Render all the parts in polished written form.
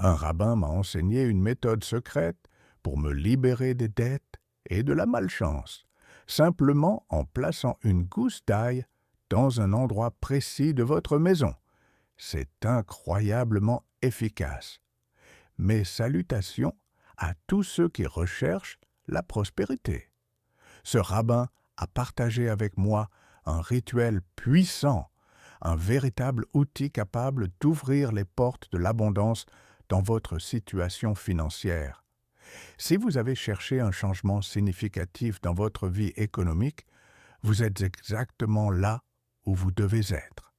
Un rabbin m'a enseigné une méthode secrète pour me libérer des dettes et de la malchance, simplement en plaçant une gousse d'ail dans un endroit précis de votre maison. C'est incroyablement efficace. Mes salutations à tous ceux qui recherchent la prospérité. Ce rabbin a partagé avec moi un rituel puissant, un véritable outil capable d'ouvrir les portes de l'abondance dans votre situation financière. Si vous avez cherché un changement significatif dans votre vie économique, vous êtes exactement là où vous devez être.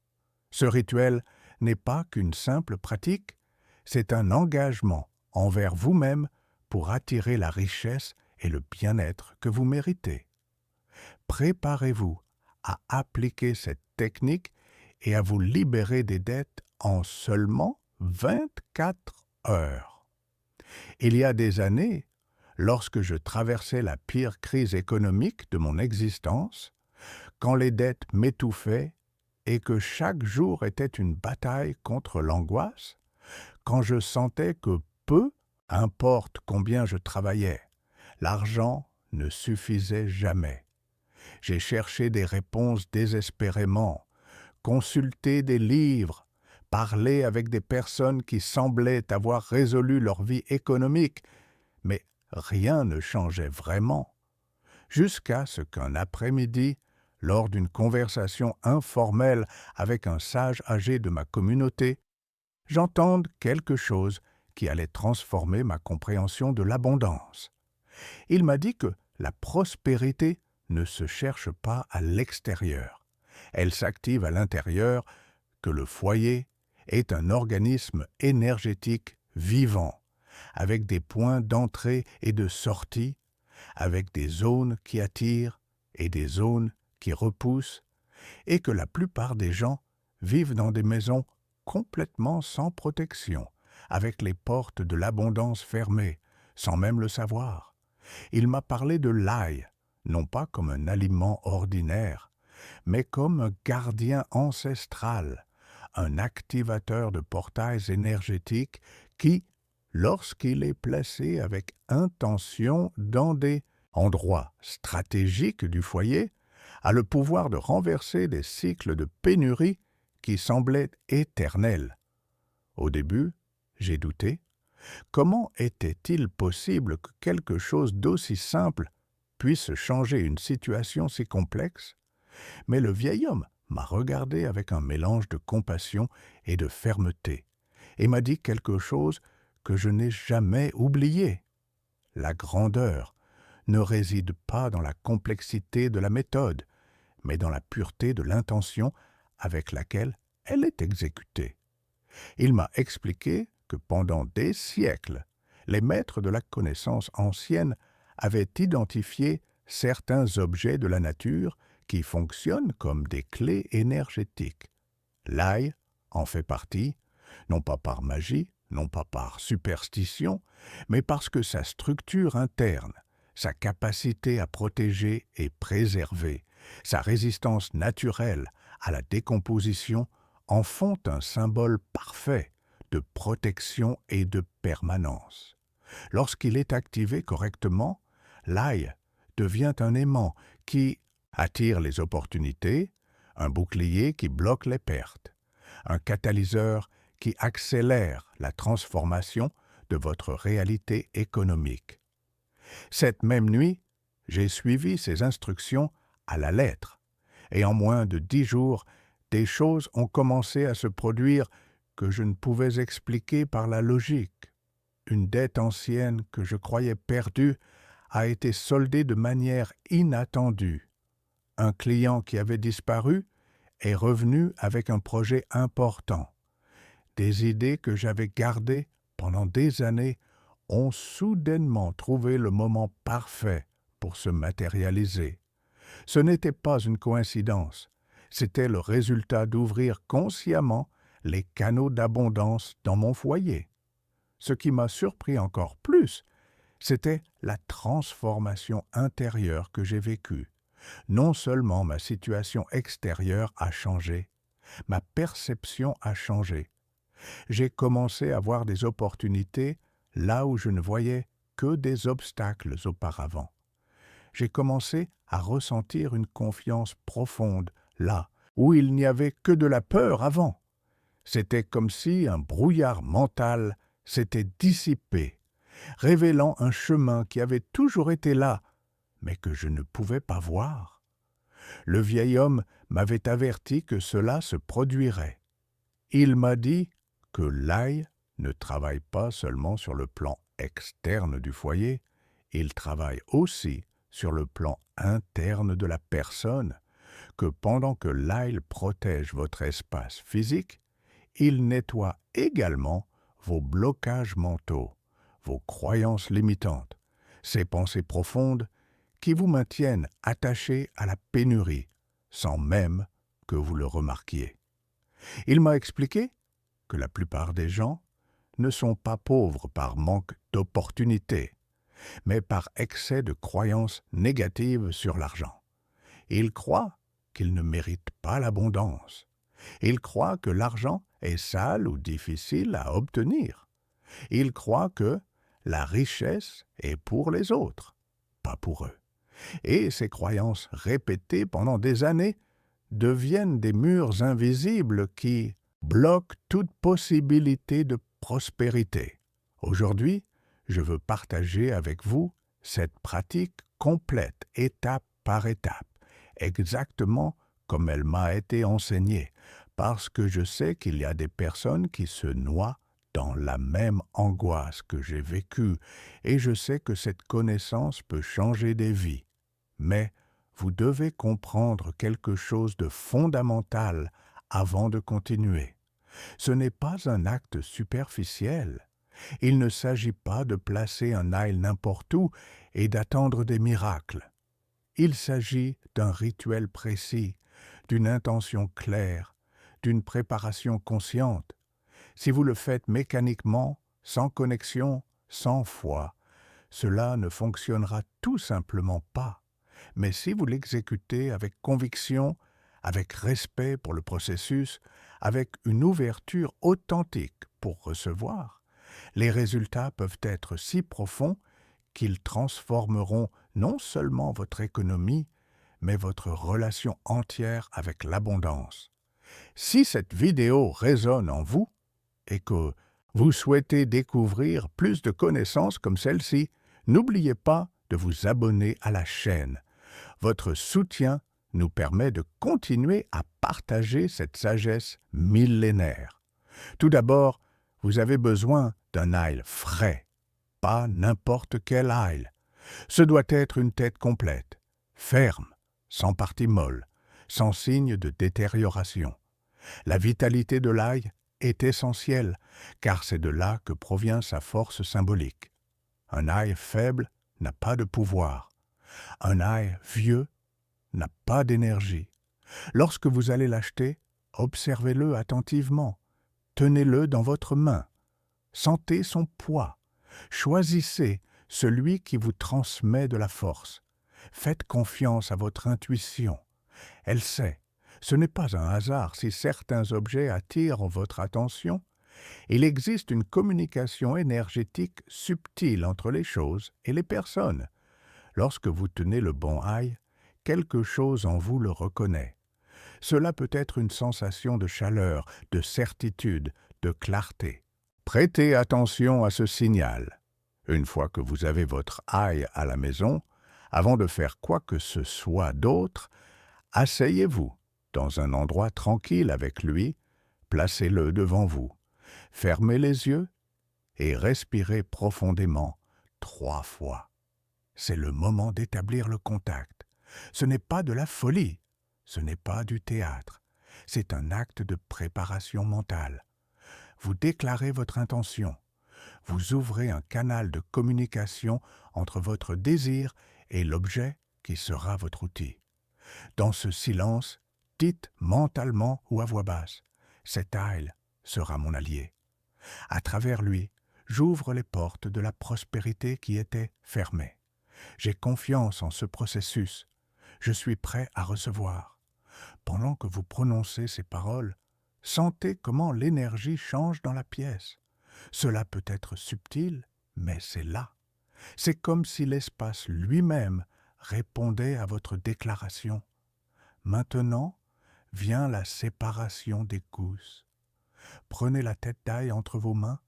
Ce rituel n'est pas qu'une simple pratique, c'est un engagement envers vous-même pour attirer la richesse et le bien-être que vous méritez. Préparez-vous à appliquer cette technique et à vous libérer des dettes en seulement 24 heures. Il y a des années, lorsque je traversais la pire crise économique de mon existence, quand les dettes m'étouffaient et que chaque jour était une bataille contre l'angoisse, quand je sentais que peu importe combien je travaillais, l'argent ne suffisait jamais. J'ai cherché des réponses désespérément, consulté des livres, parlé avec des personnes qui semblaient avoir résolu leur vie économique, mais rien ne changeait vraiment. Jusqu'à ce qu'un après-midi, lors d'une conversation informelle avec un sage âgé de ma communauté, j'entende quelque chose qui allait transformer ma compréhension de l'abondance. Il m'a dit que la prospérité ne se cherche pas à l'extérieur. Elle s'active à l'intérieur, que le foyer est un organisme énergétique vivant, avec des points d'entrée et de sortie, avec des zones qui attirent et des zones qui repoussent, et que la plupart des gens vivent dans des maisons complètement sans protection, avec les portes de l'abondance fermées, sans même le savoir. Il m'a parlé de l'ail, non pas comme un aliment ordinaire, mais comme un gardien ancestral, un activateur de portails énergétiques qui, lorsqu'il est placé avec intention dans des endroits stratégiques du foyer, a le pouvoir de renverser des cycles de pénurie qui semblaient éternels. Au début, j'ai douté. Comment était-il possible que quelque chose d'aussi simple puisse changer une situation si complexe? Mais le vieil homme m'a regardé avec un mélange de compassion et de fermeté, et m'a dit quelque chose que je n'ai jamais oublié. La grandeur ne réside pas dans la complexité de la méthode, mais dans la pureté de l'intention avec laquelle elle est exécutée. Il m'a expliqué que pendant des siècles, les maîtres de la connaissance ancienne avaient identifié certains objets de la nature qui fonctionnent comme des clés énergétiques. L'ail en fait partie, non pas par magie, non pas par superstition, mais parce que sa structure interne, sa capacité à protéger et préserver, sa résistance naturelle à la décomposition en font un symbole parfait de protection et de permanence. Lorsqu'il est activé correctement, l'ail devient un aimant qui attire les opportunités, un bouclier qui bloque les pertes, un catalyseur qui accélère la transformation de votre réalité économique. Cette même nuit, j'ai suivi ces instructions à la lettre, et en moins de 10 jours, des choses ont commencé à se produire que je ne pouvais expliquer par la logique. Une dette ancienne que je croyais perdue a été soldée de manière inattendue. Un client qui avait disparu est revenu avec un projet important. Des idées que j'avais gardées pendant des années ont soudainement trouvé le moment parfait pour se matérialiser. Ce n'était pas une coïncidence, c'était le résultat d'ouvrir consciemment les canaux d'abondance dans mon foyer. Ce qui m'a surpris encore plus, c'était la transformation intérieure que j'ai vécue. Non seulement ma situation extérieure a changé, ma perception a changé. J'ai commencé à voir des opportunités là où je ne voyais que des obstacles auparavant. J'ai commencé à ressentir une confiance profonde là où il n'y avait que de la peur avant. C'était comme si un brouillard mental s'était dissipé, révélant un chemin qui avait toujours été là, mais que je ne pouvais pas voir. Le vieil homme m'avait averti que cela se produirait. Il m'a dit que l'ail ne travaille pas seulement sur le plan externe du foyer, il travaille aussi sur le plan interne de la personne, que pendant que l'ail protège votre espace physique, il nettoie également vos blocages mentaux, vos croyances limitantes, ces pensées profondes qui vous maintiennent attachés à la pénurie, sans même que vous le remarquiez. Il m'a expliqué que la plupart des gens ne sont pas pauvres par manque d'opportunités, mais par excès de croyances négatives sur l'argent. Ils croient qu'ils ne méritent pas l'abondance. Ils croient que l'argent est sale ou difficile à obtenir. Ils croient que la richesse est pour les autres, pas pour eux. Et ces croyances répétées pendant des années deviennent des murs invisibles qui bloquent toute possibilité de prospérité. Aujourd'hui, je veux partager avec vous cette pratique complète, étape par étape, exactement comme elle m'a été enseignée, parce que je sais qu'il y a des personnes qui se noient dans la même angoisse que j'ai vécue, et je sais que cette connaissance peut changer des vies. Mais vous devez comprendre quelque chose de fondamental avant de continuer. Ce n'est pas un acte superficiel. Il ne s'agit pas de placer un ail n'importe où et d'attendre des miracles. Il s'agit d'un rituel précis, d'une intention claire, d'une préparation consciente. Si vous le faites mécaniquement, sans connexion, sans foi, cela ne fonctionnera tout simplement pas. Mais si vous l'exécutez avec conviction, avec respect pour le processus, avec une ouverture authentique pour recevoir, les résultats peuvent être si profonds qu'ils transformeront non seulement votre économie, mais votre relation entière avec l'abondance. Si cette vidéo résonne en vous et que vous souhaitez découvrir plus de connaissances comme celle-ci, n'oubliez pas de vous abonner à la chaîne. Votre soutien nous permet de continuer à partager cette sagesse millénaire. Tout d'abord, vous avez besoin d'un ail frais, pas n'importe quel ail. Ce doit être une tête complète, ferme, sans partie molle, sans signe de détérioration. La vitalité de l'ail est essentielle, car c'est de là que provient sa force symbolique. Un ail faible n'a pas de pouvoir. Un ail vieux n'a pas d'énergie. Lorsque vous allez l'acheter, observez-le attentivement. Tenez-le dans votre main. Sentez son poids. Choisissez celui qui vous transmet de la force. Faites confiance à votre intuition. Elle sait. Ce n'est pas un hasard si certains objets attirent votre attention. Il existe une communication énergétique subtile entre les choses et les personnes. Lorsque vous tenez le bon ail, quelque chose en vous le reconnaît. Cela peut être une sensation de chaleur, de certitude, de clarté. Prêtez attention à ce signal. Une fois que vous avez votre ail à la maison, avant de faire quoi que ce soit d'autre, asseyez-vous dans un endroit tranquille avec lui, placez-le devant vous. Fermez les yeux et respirez profondément 3 fois. C'est le moment d'établir le contact. Ce n'est pas de la folie, ce n'est pas du théâtre, c'est un acte de préparation mentale. Vous déclarez votre intention. Vous ouvrez un canal de communication entre votre désir et l'objet qui sera votre outil. Dans ce silence, dites mentalement ou à voix basse, « Cet ail sera mon allié ». À travers lui, j'ouvre les portes de la prospérité qui étaient fermées. J'ai confiance en ce processus. Je suis prêt à recevoir. Pendant que vous prononcez ces paroles, Sentez comment l'énergie change dans la pièce. Cela peut être subtil, mais c'est là. C'est comme si l'espace lui-même répondait à votre déclaration. Maintenant vient la séparation des gousses. Prenez la tête d'ail entre vos mains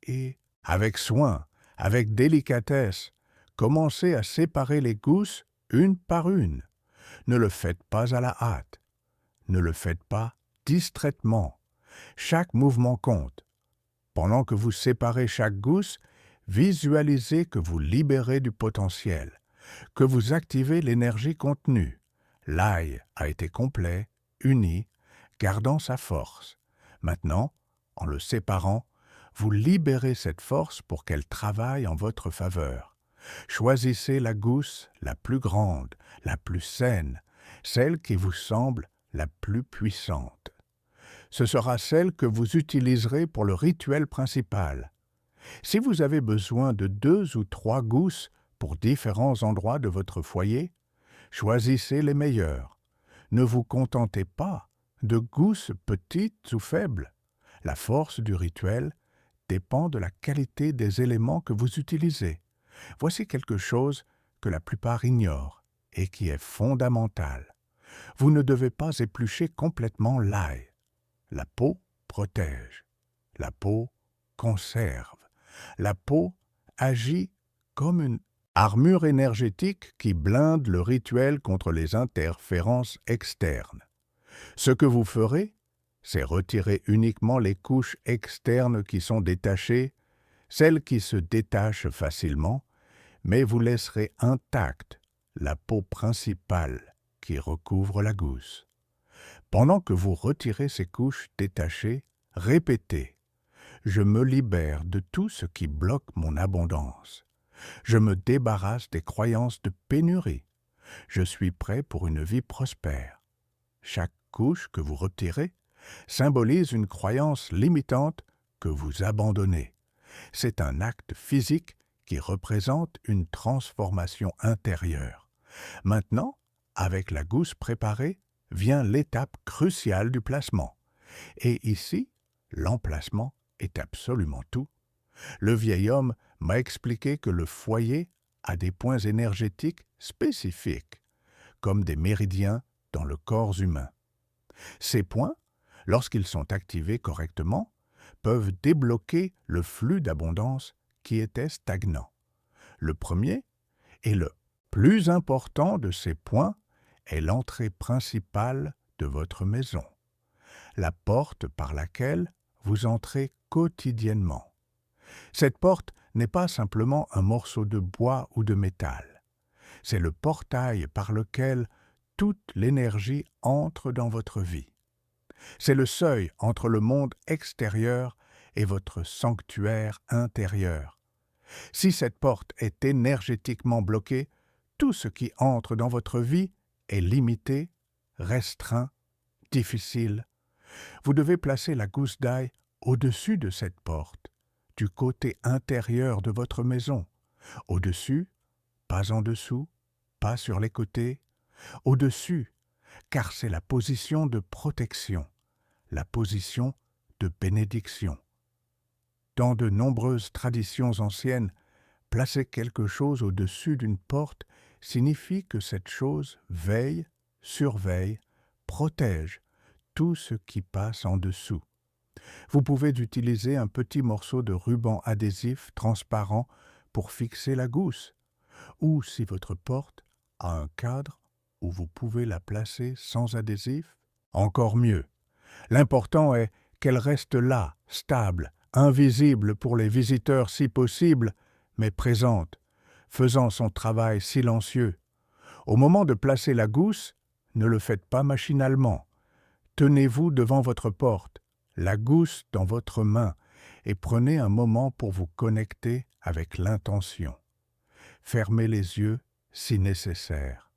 et, avec soin, avec délicatesse, commencez à séparer les gousses une par une. Ne le faites pas à la hâte. Ne le faites pas distraitement. Chaque mouvement compte. Pendant que vous séparez chaque gousse, visualisez que vous libérez du potentiel, que vous activez l'énergie contenue. L'ail a été complet, uni, gardant sa force. Maintenant, en le séparant, vous libérez cette force pour qu'elle travaille en votre faveur. Choisissez la gousse la plus grande, la plus saine, celle qui vous semble la plus puissante. Ce sera celle que vous utiliserez pour le rituel principal. Si vous avez besoin de 2 ou 3 gousses pour différents endroits de votre foyer, choisissez les meilleures. Ne vous contentez pas de gousses petites ou faibles. La force du rituel dépend de la qualité des éléments que vous utilisez. Voici quelque chose que la plupart ignorent et qui est fondamental. Vous ne devez pas éplucher complètement l'ail. La peau protège. La peau conserve. La peau agit comme une armure énergétique qui blinde le rituel contre les interférences externes. Ce que vous ferez, c'est retirer uniquement les couches externes qui sont détachées, celles qui se détachent facilement, mais vous laisserez intacte la peau principale qui recouvre la gousse. Pendant que vous retirez ces couches détachées, répétez « Je me libère de tout ce qui bloque mon abondance. Je me débarrasse des croyances de pénurie. Je suis prêt pour une vie prospère. » Chaque couche que vous retirez symbolise une croyance limitante que vous abandonnez. C'est un acte physique qui représente une transformation intérieure. Maintenant, avec la gousse préparée, vient l'étape cruciale du placement. Et ici, l'emplacement est absolument tout. Le vieil homme m'a expliqué que le foyer a des points énergétiques spécifiques, comme des méridiens dans le corps humain. Ces points, lorsqu'ils sont activés correctement, peuvent débloquer le flux d'abondance qui était stagnant. Le premier et le plus important de ces points est l'entrée principale de votre maison, la porte par laquelle vous entrez quotidiennement. Cette porte n'est pas simplement un morceau de bois ou de métal. C'est le portail par lequel toute l'énergie entre dans votre vie. C'est le seuil entre le monde extérieur et votre sanctuaire intérieur. Si cette porte est énergétiquement bloquée, tout ce qui entre dans votre vie est limité, restreint, difficile. Vous devez placer la gousse d'ail au-dessus de cette porte, du côté intérieur de votre maison. Au-dessus, pas en dessous, pas sur les côtés. Au-dessus, car c'est la position de protection, la position de bénédiction. Dans de nombreuses traditions anciennes, placer quelque chose au-dessus d'une porte signifie que cette chose veille, surveille, protège tout ce qui passe en dessous. Vous pouvez utiliser un petit morceau de ruban adhésif transparent pour fixer la gousse, ou si votre porte a un cadre où vous pouvez la placer sans adhésif, encore mieux. L'important est qu'elle reste là, stable, invisible pour les visiteurs si possible, mais présente, faisant son travail silencieux. Au moment de placer la gousse, ne le faites pas machinalement. Tenez-vous devant votre porte, la gousse dans votre main, et prenez un moment pour vous connecter avec l'intention. Fermez les yeux si nécessaire.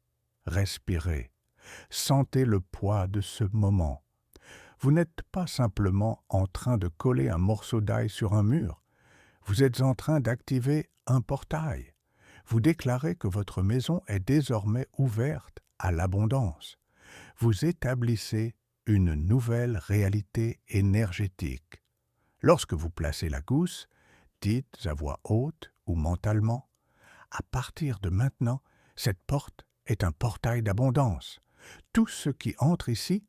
Respirez. Sentez le poids de ce moment. Vous n'êtes pas simplement en train de coller un morceau d'ail sur un mur. Vous êtes en train d'activer un portail. Vous déclarez que votre maison est désormais ouverte à l'abondance. Vous établissez une nouvelle réalité énergétique. Lorsque vous placez la gousse, dites à voix haute ou mentalement, à partir de maintenant, cette porte est un portail d'abondance. Tout ce qui entre ici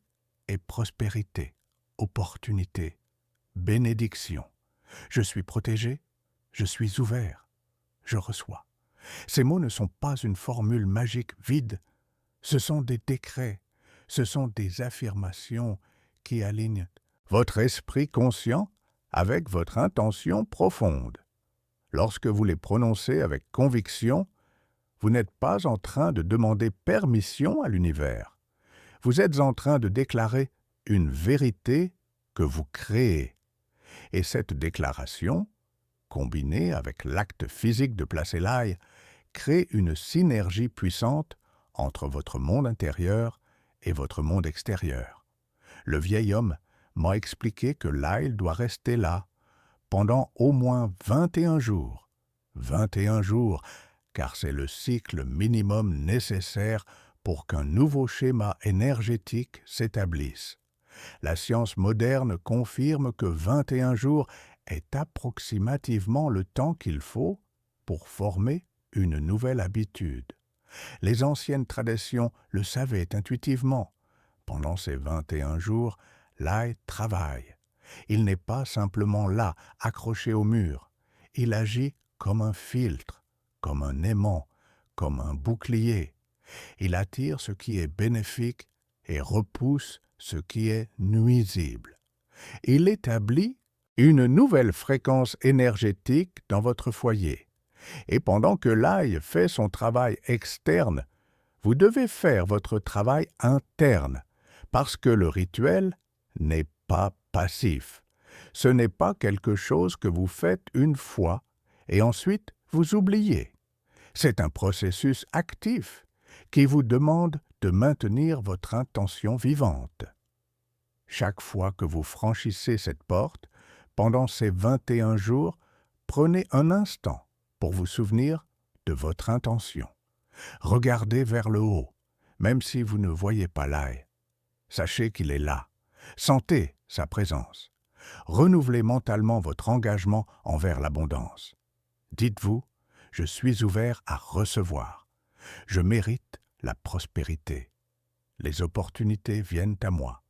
est prospérité, opportunité, bénédiction. Je suis protégé, je suis ouvert, je reçois. Ces mots ne sont pas une formule magique vide, ce sont des décrets, ce sont des affirmations qui alignent votre esprit conscient avec votre intention profonde. Lorsque vous les prononcez avec conviction, vous n'êtes pas en train de demander permission à l'univers. Vous êtes en train de déclarer une vérité que vous créez. Et cette déclaration, combinée avec l'acte physique de placer l'ail, crée une synergie puissante entre votre monde intérieur et votre monde extérieur. Le vieil homme m'a expliqué que l'ail doit rester là pendant au moins 21 jours. 21 jours, car c'est le cycle minimum nécessaire pour qu'un nouveau schéma énergétique s'établisse. La science moderne confirme que 21 jours est approximativement le temps qu'il faut pour former une nouvelle habitude. Les anciennes traditions le savaient intuitivement. Pendant ces 21 jours, l'ail travaille. Il n'est pas simplement là, accroché au mur. Il agit comme un filtre, comme un aimant, comme un bouclier. Il attire ce qui est bénéfique et repousse ce qui est nuisible. Il établit une nouvelle fréquence énergétique dans votre foyer. Et pendant que l'ail fait son travail externe, vous devez faire votre travail interne, parce que le rituel n'est pas passif. Ce n'est pas quelque chose que vous faites une fois et ensuite vous oubliez. C'est un processus actif qui vous demande de maintenir votre intention vivante. Chaque fois que vous franchissez cette porte, pendant ces 21 jours, prenez un instant pour vous souvenir de votre intention. Regardez vers le haut, même si vous ne voyez pas l'ail. Sachez qu'il est là. Sentez sa présence. Renouvelez mentalement votre engagement envers l'abondance. Dites-vous, je suis ouvert à recevoir. Je mérite la prospérité. Les opportunités viennent à moi.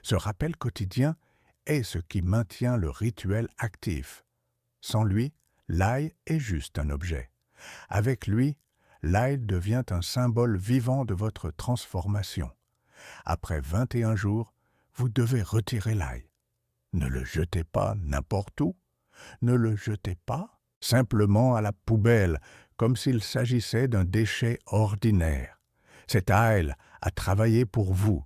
Ce rappel quotidien est ce qui maintient le rituel actif. Sans lui, l'ail est juste un objet. Avec lui, l'ail devient un symbole vivant de votre transformation. Après 21 jours, vous devez retirer l'ail. Ne le jetez pas n'importe où. Ne le jetez pas simplement à la poubelle, comme s'il s'agissait d'un déchet ordinaire. Cet ail a travaillé pour vous.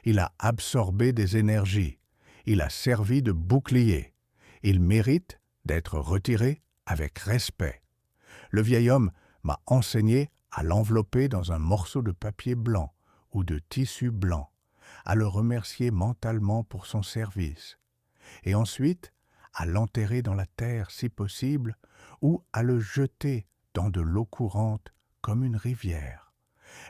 Il a absorbé des énergies. Il a servi de bouclier. Il mérite d'être retiré avec respect. Le vieil homme m'a enseigné à l'envelopper dans un morceau de papier blanc ou de tissu blanc, à le remercier mentalement pour son service, et ensuite à l'enterrer dans la terre si possible ou à le jeter dans de l'eau courante comme une rivière.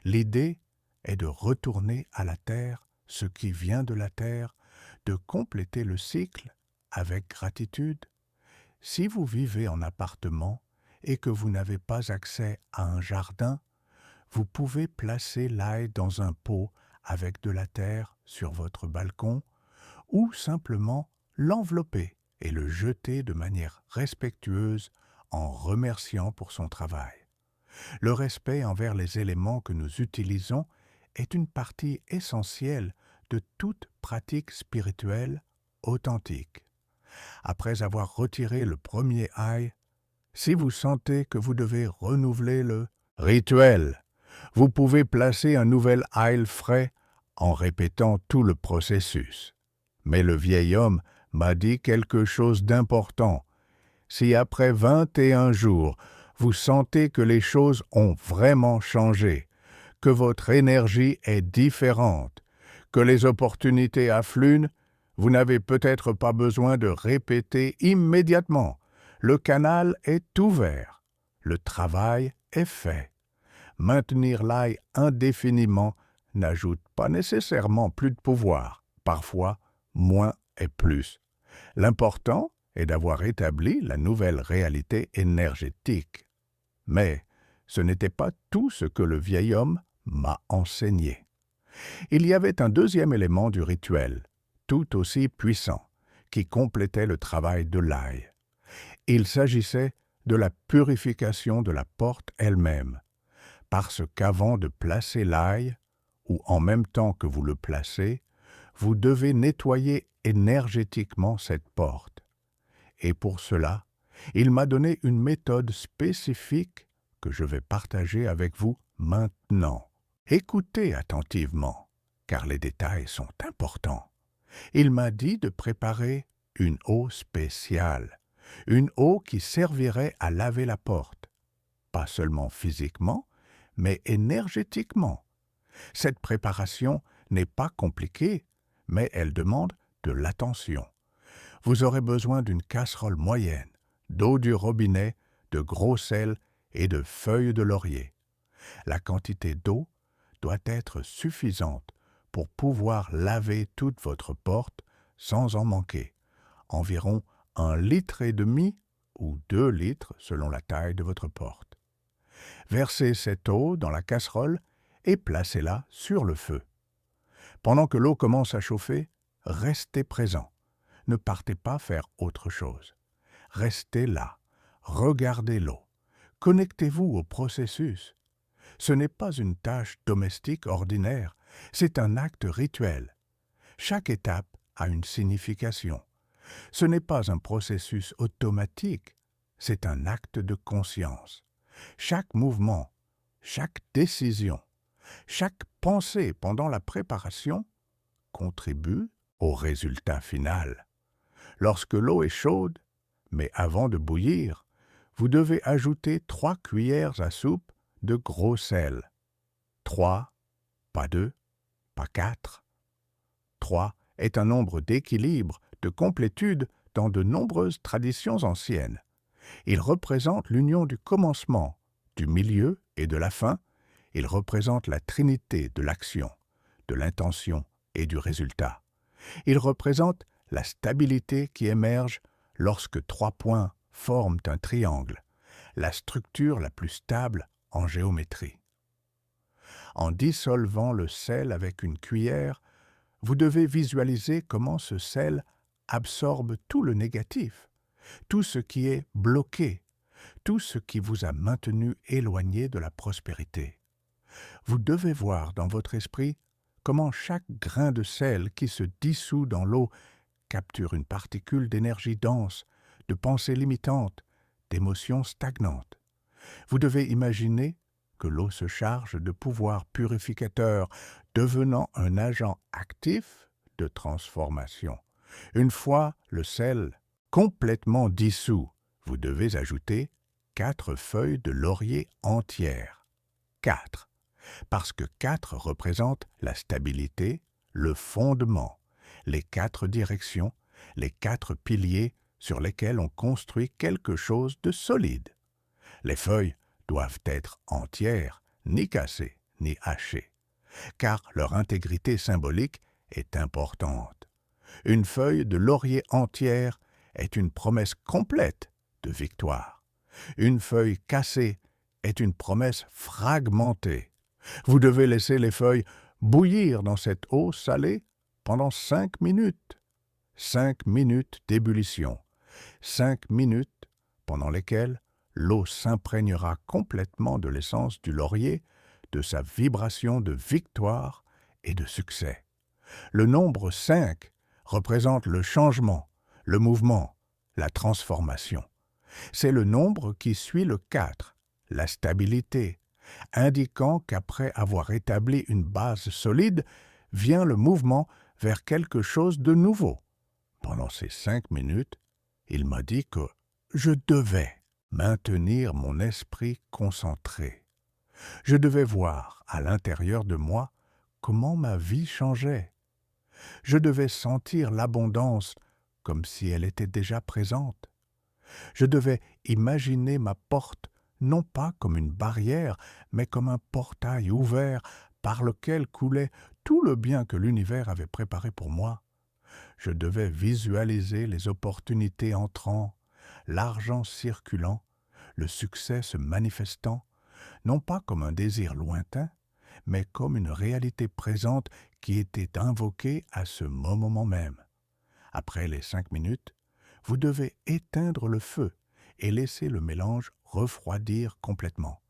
L'idée est de retourner à la terre ce qui vient de la terre, de compléter le cycle avec gratitude. Si vous vivez en appartement et que vous n'avez pas accès à un jardin, vous pouvez placer l'ail dans un pot avec de la terre sur votre balcon ou simplement l'envelopper et le jeter de manière respectueuse en remerciant pour son travail. Le respect envers les éléments que nous utilisons est une partie essentielle de toute pratique spirituelle authentique. Après avoir retiré le premier ail, si vous sentez que vous devez renouveler le rituel, vous pouvez placer un nouvel ail frais en répétant tout le processus. Mais le vieil homme m'a dit quelque chose d'important. Si après 21 jours, vous sentez que les choses ont vraiment changé, que votre énergie est différente, que les opportunités affluent, vous n'avez peut-être pas besoin de répéter immédiatement. Le canal est ouvert. Le travail est fait. Maintenir l'ail indéfiniment n'ajoute pas nécessairement plus de pouvoir. Parfois, moins est plus. L'important est d'avoir établi la nouvelle réalité énergétique. Mais ce n'était pas tout ce que le vieil homme m'a enseigné. Il y avait un deuxième élément du rituel, tout aussi puissant, qui complétait le travail de l'ail. Il s'agissait de la purification de la porte elle-même, parce qu'avant de placer l'ail, ou en même temps que vous le placez, vous devez nettoyer énergétiquement cette porte. Et pour cela, il m'a donné une méthode spécifique que je vais partager avec vous maintenant. Écoutez attentivement, car les détails sont importants. Il m'a dit de préparer une eau spéciale, une eau qui servirait à laver la porte, pas seulement physiquement, mais énergétiquement. Cette préparation n'est pas compliquée, mais elle demande de l'attention. Vous aurez besoin d'une casserole moyenne, d'eau du robinet, de gros sel et de feuilles de laurier. La quantité d'eau doit être suffisante pour pouvoir laver toute votre porte sans en manquer, environ 1,5 litre ou 2 litres selon la taille de votre porte. Versez cette eau dans la casserole et placez-la sur le feu. Pendant que l'eau commence à chauffer, restez présent. Ne partez pas faire autre chose. Restez là, regardez l'eau. Connectez-vous au processus. Ce n'est pas une tâche domestique ordinaire, c'est un acte rituel. Chaque étape a une signification. Ce n'est pas un processus automatique, c'est un acte de conscience. Chaque mouvement, chaque décision, chaque pensée pendant la préparation contribue au résultat final. Lorsque l'eau est chaude, mais avant de bouillir, vous devez ajouter 3 cuillères à soupe de gros sel. 3, pas 2, pas 4. 3 est un nombre d'équilibre, de complétude dans de nombreuses traditions anciennes. Il représente l'union du commencement, du milieu et de la fin. Il représente la trinité de l'action, de l'intention et du résultat. Il représente la stabilité qui émerge lorsque 3 points forment un triangle, la structure la plus stable en géométrie. En dissolvant le sel avec une cuillère, vous devez visualiser comment ce sel absorbe tout le négatif, tout ce qui est bloqué, tout ce qui vous a maintenu éloigné de la prospérité. Vous devez voir dans votre esprit comment chaque grain de sel qui se dissout dans l'eau capture une particule d'énergie dense, de pensées limitantes, d'émotions stagnantes. Vous devez imaginer que l'eau se charge de pouvoirs purificateurs, devenant un agent actif de transformation. Une fois le sel complètement dissous, vous devez ajouter 4 feuilles de laurier entières. 4. Parce que 4 représente la stabilité, le fondement, les 4 directions, les 4 piliers sur lesquels on construit quelque chose de solide. Les feuilles doivent être entières, ni cassées, ni hachées, car leur intégrité symbolique est importante. Une feuille de laurier entière est une promesse complète de victoire. Une feuille cassée est une promesse fragmentée. Vous devez laisser les feuilles bouillir dans cette eau salée pendant 5 minutes. 5 minutes d'ébullition. 5 minutes pendant lesquelles l'eau s'imprégnera complètement de l'essence du laurier, de sa vibration de victoire et de succès. Le nombre 5 représente le changement, le mouvement, la transformation. C'est le nombre qui suit le 4, la stabilité, indiquant qu'après avoir établi une base solide, vient le mouvement vers quelque chose de nouveau. Pendant ces 5 minutes, il m'a dit que je devais maintenir mon esprit concentré. Je devais voir à l'intérieur de moi comment ma vie changeait. Je devais sentir l'abondance comme si elle était déjà présente. Je devais imaginer ma porte non pas comme une barrière, mais comme un portail ouvert par lequel coulait tout le bien que l'univers avait préparé pour moi. Je devais visualiser les opportunités entrant, l'argent circulant, le succès se manifestant, non pas comme un désir lointain, mais comme une réalité présente qui était invoquée à ce moment même. Après les 5 minutes, vous devez éteindre le feu et laisser le mélange refroidir complètement.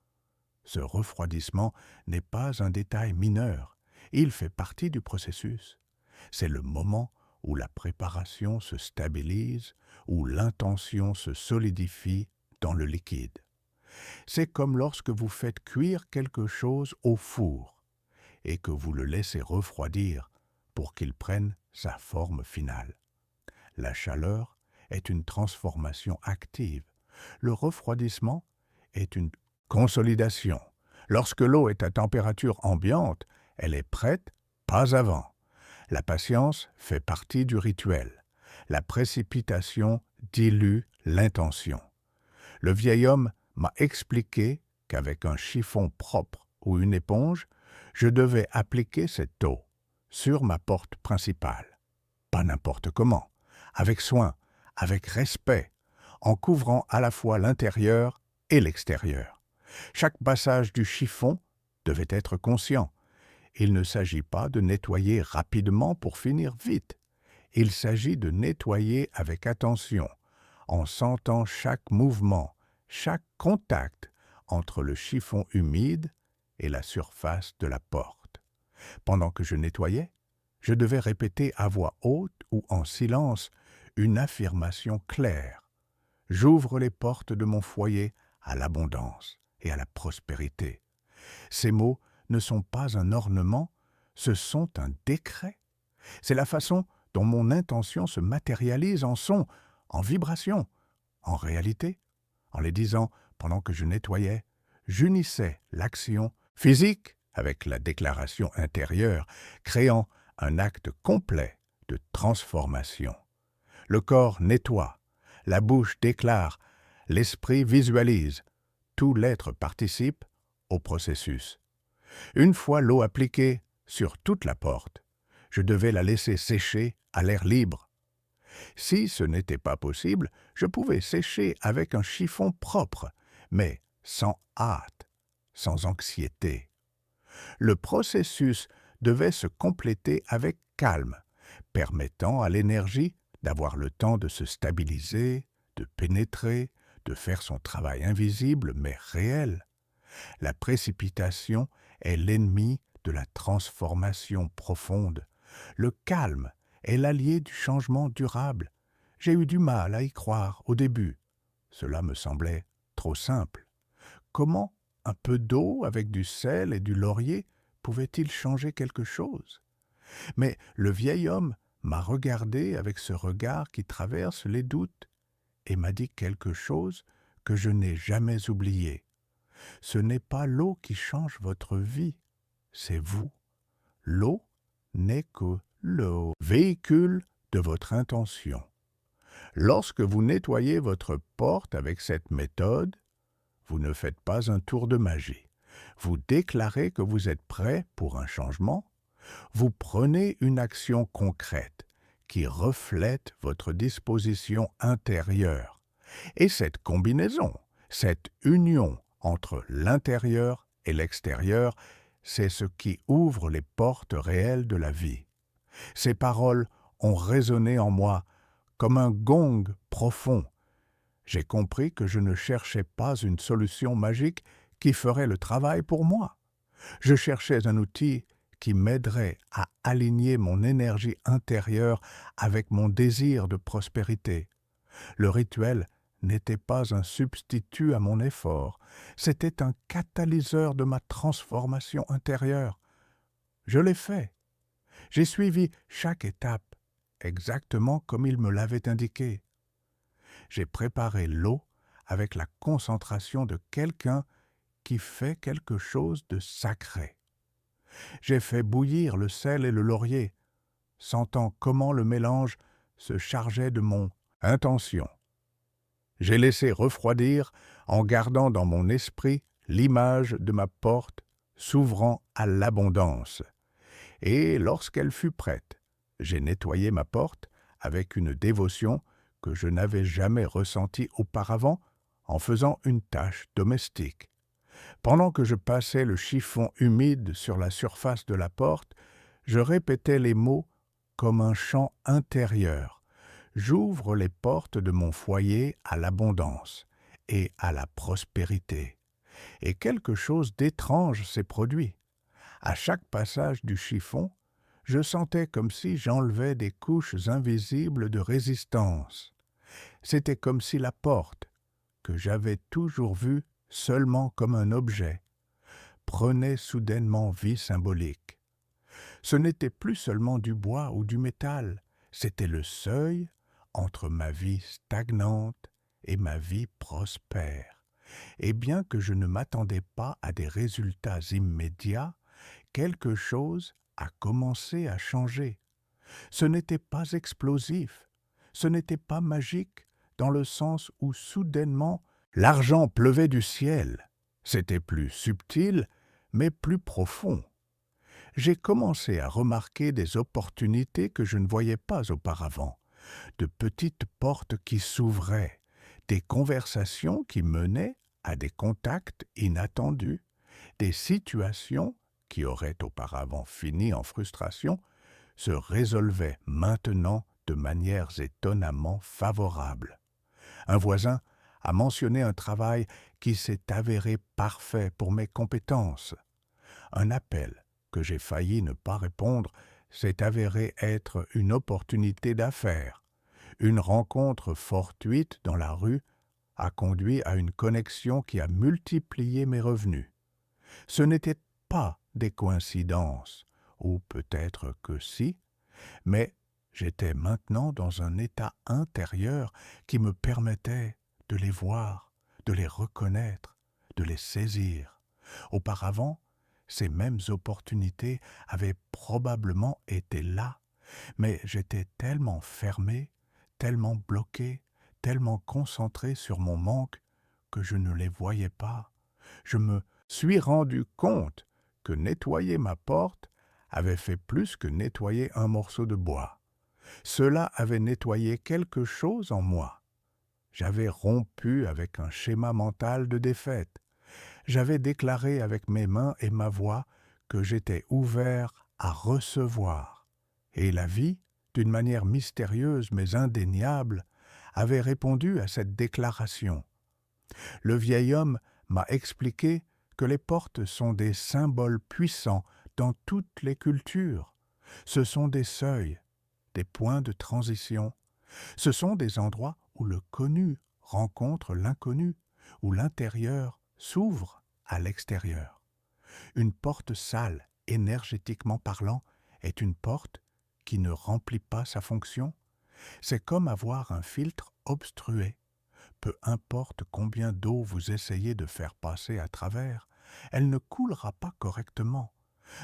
Ce refroidissement n'est pas un détail mineur, il fait partie du processus. C'est le moment où la préparation se stabilise, où l'intention se solidifie dans le liquide. C'est comme lorsque vous faites cuire quelque chose au four et que vous le laissez refroidir pour qu'il prenne sa forme finale. La chaleur est une transformation active. Le refroidissement est une consolidation. Lorsque l'eau est à température ambiante, elle est prête, pas avant. La patience fait partie du rituel. La précipitation dilue l'intention. Le vieil homme m'a expliqué qu'avec un chiffon propre ou une éponge, je devais appliquer cette eau sur ma porte principale. Pas n'importe comment, avec soin, avec respect, en couvrant à la fois l'intérieur et l'extérieur. Chaque passage du chiffon devait être conscient. Il ne s'agit pas de nettoyer rapidement pour finir vite. Il s'agit de nettoyer avec attention, en sentant chaque mouvement, chaque contact entre le chiffon humide et la surface de la porte. Pendant que je nettoyais, je devais répéter à voix haute ou en silence une affirmation claire. J'ouvre les portes de mon foyer à l'abondance et à la prospérité. Ces mots ne sont pas un ornement, ce sont un décret. C'est la façon dont mon intention se matérialise en son, en vibration. En réalité, en les disant pendant que je nettoyais, j'unissais l'action physique avec la déclaration intérieure, créant un acte complet de transformation. Le corps nettoie, la bouche déclare, l'esprit visualise, tout l'être participe au processus. Une fois l'eau appliquée sur toute la porte, je devais la laisser sécher à l'air libre. Si ce n'était pas possible, je pouvais sécher avec un chiffon propre, mais sans hâte, sans anxiété. Le processus devait se compléter avec calme, permettant à l'énergie d'avoir le temps de se stabiliser, de pénétrer, de faire son travail invisible mais réel. La précipitation est l'ennemi de la transformation profonde. Le calme est l'allié du changement durable. J'ai eu du mal à y croire au début. Cela me semblait trop simple. Comment un peu d'eau avec du sel et du laurier pouvait-il changer quelque chose? Mais le vieil homme m'a regardé avec ce regard qui traverse les doutes et m'a dit quelque chose que je n'ai jamais oublié. Ce n'est pas l'eau qui change votre vie, c'est vous. L'eau n'est que le véhicule de votre intention. Lorsque vous nettoyez votre porte avec cette méthode, vous ne faites pas un tour de magie. Vous déclarez que vous êtes prêt pour un changement. Vous prenez une action concrète qui reflète votre disposition intérieure. Et cette combinaison, cette union entre l'intérieur et l'extérieur, c'est ce qui ouvre les portes réelles de la vie. Ces paroles ont résonné en moi comme un gong profond. J'ai compris que je ne cherchais pas une solution magique qui ferait le travail pour moi. Je cherchais un outil qui m'aiderait à aligner mon énergie intérieure avec mon désir de prospérité. Le rituel n'était pas un substitut à mon effort, c'était un catalyseur de ma transformation intérieure. Je l'ai fait. J'ai suivi chaque étape, exactement comme il me l'avait indiqué. J'ai préparé l'eau avec la concentration de quelqu'un qui fait quelque chose de sacré. J'ai fait bouillir le sel et le laurier, sentant comment le mélange se chargeait de mon intention. J'ai laissé refroidir en gardant dans mon esprit l'image de ma porte s'ouvrant à l'abondance. Et lorsqu'elle fut prête, j'ai nettoyé ma porte avec une dévotion que je n'avais jamais ressentie auparavant en faisant une tâche domestique. Pendant que je passais le chiffon humide sur la surface de la porte, je répétais les mots comme un chant intérieur. J'ouvre les portes de mon foyer à l'abondance et à la prospérité. Et quelque chose d'étrange s'est produit. À chaque passage du chiffon, je sentais comme si j'enlevais des couches invisibles de résistance. C'était comme si la porte, que j'avais toujours vue seulement comme un objet, prenait soudainement vie symbolique. Ce n'était plus seulement du bois ou du métal, c'était le seuil entre ma vie stagnante et ma vie prospère. Et bien que je ne m'attendais pas à des résultats immédiats, quelque chose a commencé à changer. Ce n'était pas explosif, ce n'était pas magique, dans le sens où soudainement l'argent pleuvait du ciel. C'était plus subtil, mais plus profond. J'ai commencé à remarquer des opportunités que je ne voyais pas auparavant, de petites portes qui s'ouvraient, des conversations qui menaient à des contacts inattendus, des situations qui auraient auparavant fini en frustration se résolvaient maintenant de manières étonnamment favorables. Un voisin a mentionné un travail qui s'est avéré parfait pour mes compétences. Un appel que j'ai failli ne pas répondre s'est avéré être une opportunité d'affaires. Une rencontre fortuite dans la rue a conduit à une connexion qui a multiplié mes revenus. Ce n'étaient pas des coïncidences, ou peut-être que si, mais j'étais maintenant dans un état intérieur qui me permettait de les voir, de les reconnaître, de les saisir. Auparavant, ces mêmes opportunités avaient probablement été là, mais j'étais tellement fermé, tellement bloqué, tellement concentré sur mon manque que je ne les voyais pas. Je me suis rendu compte que nettoyer ma porte avait fait plus que nettoyer un morceau de bois. Cela avait nettoyé quelque chose en moi. J'avais rompu avec un schéma mental de défaite. J'avais déclaré avec mes mains et ma voix que j'étais ouvert à recevoir. Et la vie, d'une manière mystérieuse mais indéniable, avait répondu à cette déclaration. Le vieil homme m'a expliqué que les portes sont des symboles puissants dans toutes les cultures. Ce sont des seuils, des points de transition. Ce sont des endroits où le connu rencontre l'inconnu, où l'intérieur s'ouvre à l'extérieur. Une porte sale, énergétiquement parlant, est une porte qui ne remplit pas sa fonction. C'est comme avoir un filtre obstrué. Peu importe combien d'eau vous essayez de faire passer à travers, elle ne coulera pas correctement.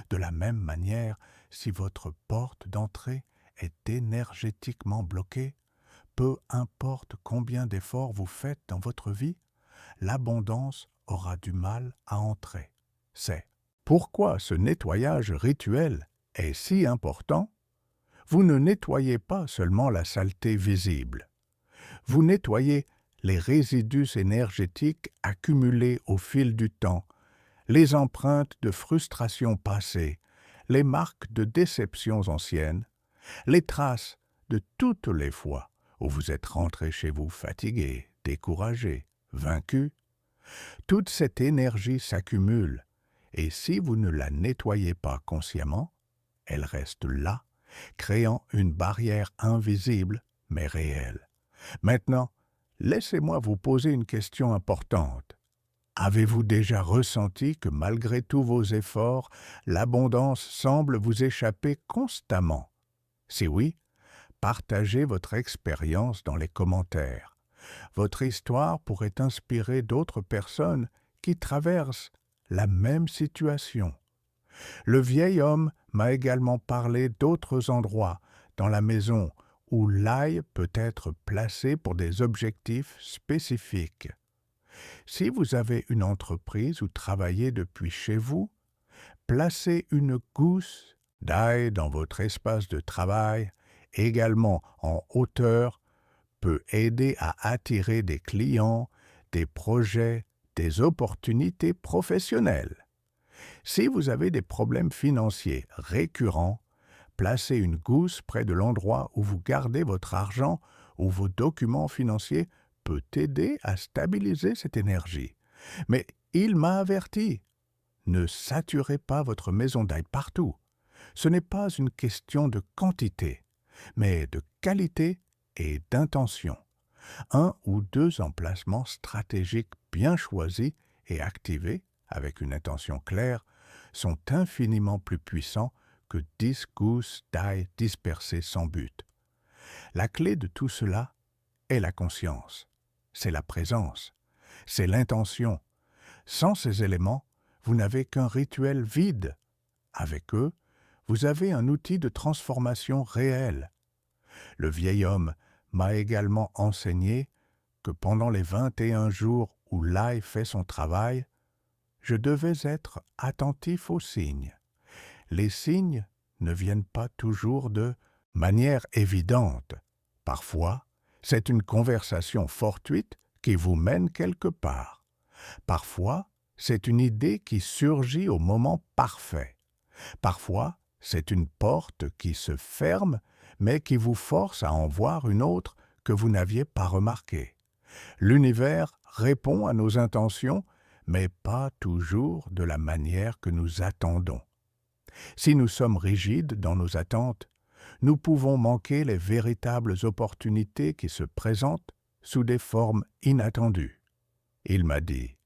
De la même manière, si votre porte d'entrée est énergétiquement bloquée, peu importe combien d'efforts vous faites dans votre vie, l'abondance aura du mal à entrer. C'est pourquoi ce nettoyage rituel est si important. Vous ne nettoyez pas seulement la saleté visible. Vous nettoyez les résidus énergétiques accumulés au fil du temps, les empreintes de frustrations passées, les marques de déceptions anciennes, les traces de toutes les fois où vous êtes rentré chez vous fatigué, découragé, vaincu. Toute cette énergie s'accumule, et si vous ne la nettoyez pas consciemment, elle reste là, créant une barrière invisible mais réelle. Maintenant, laissez-moi vous poser une question importante. Avez-vous déjà ressenti que malgré tous vos efforts, l'abondance semble vous échapper constamment? Si oui, partagez votre expérience dans les commentaires. Votre histoire pourrait inspirer d'autres personnes qui traversent la même situation. Le vieil homme m'a également parlé d'autres endroits dans la maison où l'ail peut être placé pour des objectifs spécifiques. Si vous avez une entreprise ou travaillez depuis chez vous, Placer une gousse d'ail dans votre espace de travail, également en hauteur, peut aider à attirer des clients, des projets, des opportunités professionnelles. Si vous avez des problèmes financiers récurrents, placer une gousse près de l'endroit où vous gardez votre argent ou vos documents financiers peut aider à stabiliser cette énergie. Mais il m'a averti, ne saturez pas votre maison d'ail partout. Ce n'est pas une question de quantité, mais de qualité et d'intention. Un ou deux emplacements stratégiques bien choisis et activés avec une intention claire sont infiniment plus puissants que 10 gousses d'ail dispersées sans but. La clé de tout cela est la conscience, c'est la présence, c'est l'intention. Sans ces éléments, vous n'avez qu'un rituel vide. Avec eux, vous avez un outil de transformation réel. Le vieil homme m'a également enseigné que pendant les 21 jours où l'ail fait son travail, je devais être attentif aux signes. Les signes ne viennent pas toujours de manière évidente. Parfois, c'est une conversation fortuite qui vous mène quelque part. Parfois, c'est une idée qui surgit au moment parfait. Parfois, c'est une porte qui se ferme, mais qui vous force à en voir une autre que vous n'aviez pas remarquée. L'univers répond à nos intentions, mais pas toujours de la manière que nous attendons. Si nous sommes rigides dans nos attentes, nous pouvons manquer les véritables opportunités qui se présentent sous des formes inattendues. Il m'a dit,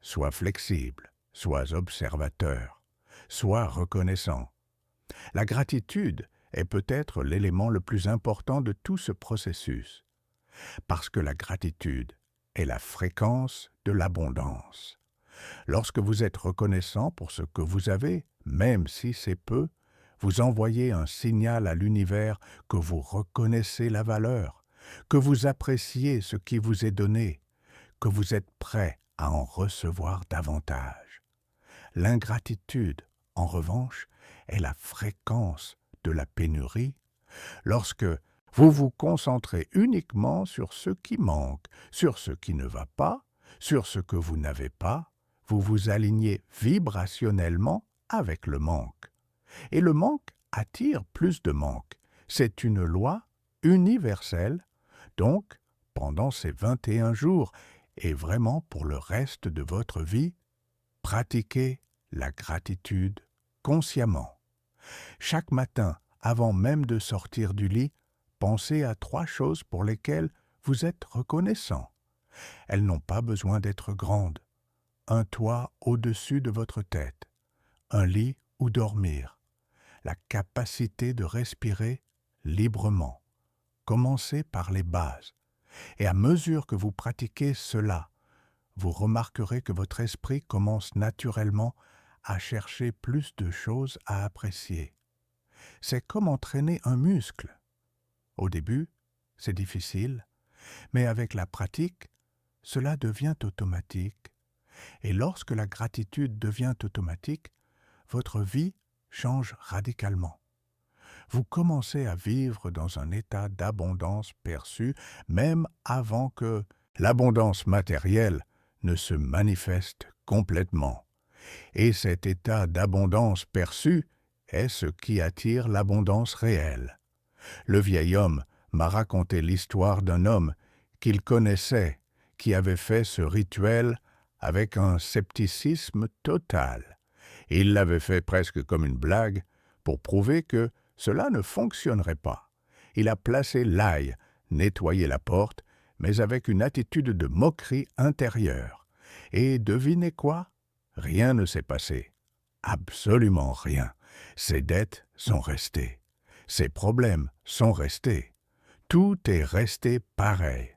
sois flexible, sois observateur, sois reconnaissant. La gratitude est peut-être l'élément le plus important de tout ce processus, parce que la gratitude est la fréquence de l'abondance. Lorsque vous êtes reconnaissant pour ce que vous avez, même si c'est peu, vous envoyez un signal à l'univers que vous reconnaissez la valeur, que vous appréciez ce qui vous est donné, que vous êtes prêt à en recevoir davantage. L'ingratitude, en revanche, est la fréquence de la pénurie. Lorsque vous vous concentrez uniquement sur ce qui manque, sur ce qui ne va pas, sur ce que vous n'avez pas, vous vous alignez vibrationnellement avec le manque. Et le manque attire plus de manque. C'est une loi universelle. Donc, pendant ces 21 jours, et vraiment pour le reste de votre vie, pratiquez la gratitude consciemment. Chaque matin, avant même de sortir du lit, pensez à 3 choses pour lesquelles vous êtes reconnaissant. Elles n'ont pas besoin d'être grandes. Un toit au-dessus de votre tête, un lit où dormir, la capacité de respirer librement. Commencez par les bases. Et à mesure que vous pratiquez cela, vous remarquerez que votre esprit commence naturellement à chercher plus de choses à apprécier. C'est comme entraîner un muscle. Au début, c'est difficile, mais avec la pratique, cela devient automatique. Et lorsque la gratitude devient automatique, votre vie change radicalement. Vous commencez à vivre dans un état d'abondance perçu même avant que l'abondance matérielle ne se manifeste complètement. Et cet état d'abondance perçu est ce qui attire l'abondance réelle. Le vieil homme m'a raconté l'histoire d'un homme qu'il connaissait, qui avait fait ce rituel avec un scepticisme total. Il l'avait fait presque comme une blague pour prouver que cela ne fonctionnerait pas. Il a placé l'ail, nettoyé la porte, mais avec une attitude de moquerie intérieure. Et devinez quoi? Rien ne s'est passé. Absolument rien. Ses dettes sont restées. Ses problèmes sont restés. Tout est resté pareil.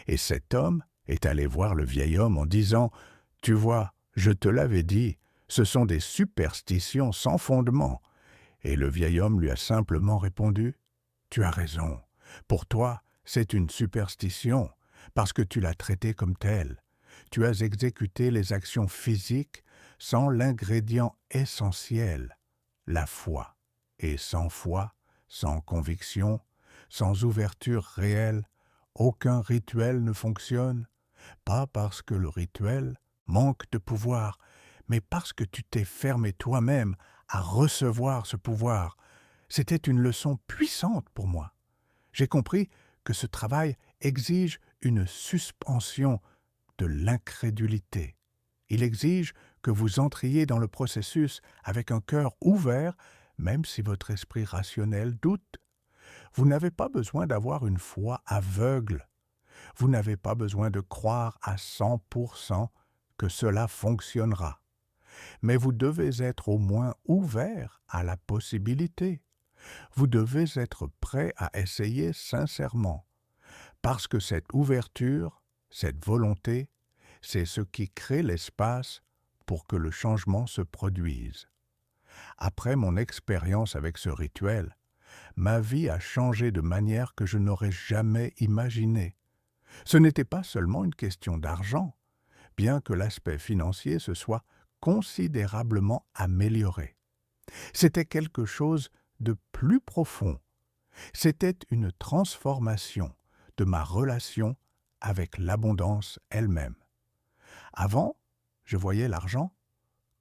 Et cet homme est allé voir le vieil homme en disant « Tu vois, je te l'avais dit, ce sont des superstitions sans fondement. » Et le vieil homme lui a simplement répondu « Tu as raison. Pour toi, c'est une superstition, parce que tu l'as traitée comme telle. Tu as exécuté les actions physiques sans l'ingrédient essentiel, la foi. Et sans foi, sans conviction, sans ouverture réelle, aucun rituel ne fonctionne, pas parce que le rituel manque de pouvoir, mais parce que tu t'es fermé toi-même à recevoir ce pouvoir. C'était une leçon puissante pour moi. J'ai compris que ce travail exige une suspension de l'incrédulité. Il exige que vous entriez dans le processus avec un cœur ouvert, même si votre esprit rationnel doute. Vous n'avez pas besoin d'avoir une foi aveugle. Vous n'avez pas besoin de croire à 100% que cela fonctionnera. Mais vous devez être au moins ouvert à la possibilité. Vous devez être prêt à essayer sincèrement, parce que cette ouverture, cette volonté, c'est ce qui crée l'espace pour que le changement se produise. Après mon expérience avec ce rituel, ma vie a changé de manière que je n'aurais jamais imaginée. Ce n'était pas seulement une question d'argent, bien que l'aspect financier se soit considérablement amélioré. C'était quelque chose de plus profond. C'était une transformation de ma relation avec l'abondance elle-même. Avant, je voyais l'argent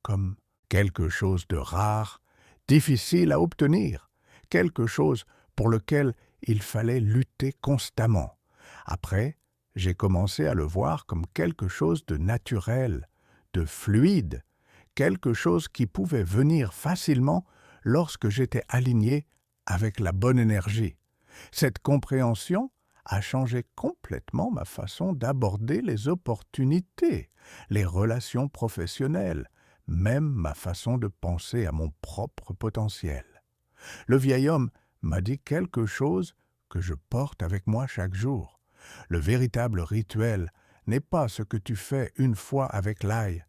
comme quelque chose de rare, difficile à obtenir, quelque chose pour lequel il fallait lutter constamment. Après, j'ai commencé à le voir comme quelque chose de naturel, de fluide, quelque chose qui pouvait venir facilement lorsque j'étais aligné avec la bonne énergie. Cette compréhension a changé complètement ma façon d'aborder les opportunités, les relations professionnelles, même ma façon de penser à mon propre potentiel. Le vieil homme m'a dit quelque chose que je porte avec moi chaque jour. Le véritable rituel n'est pas ce que tu fais une fois avec l'ail.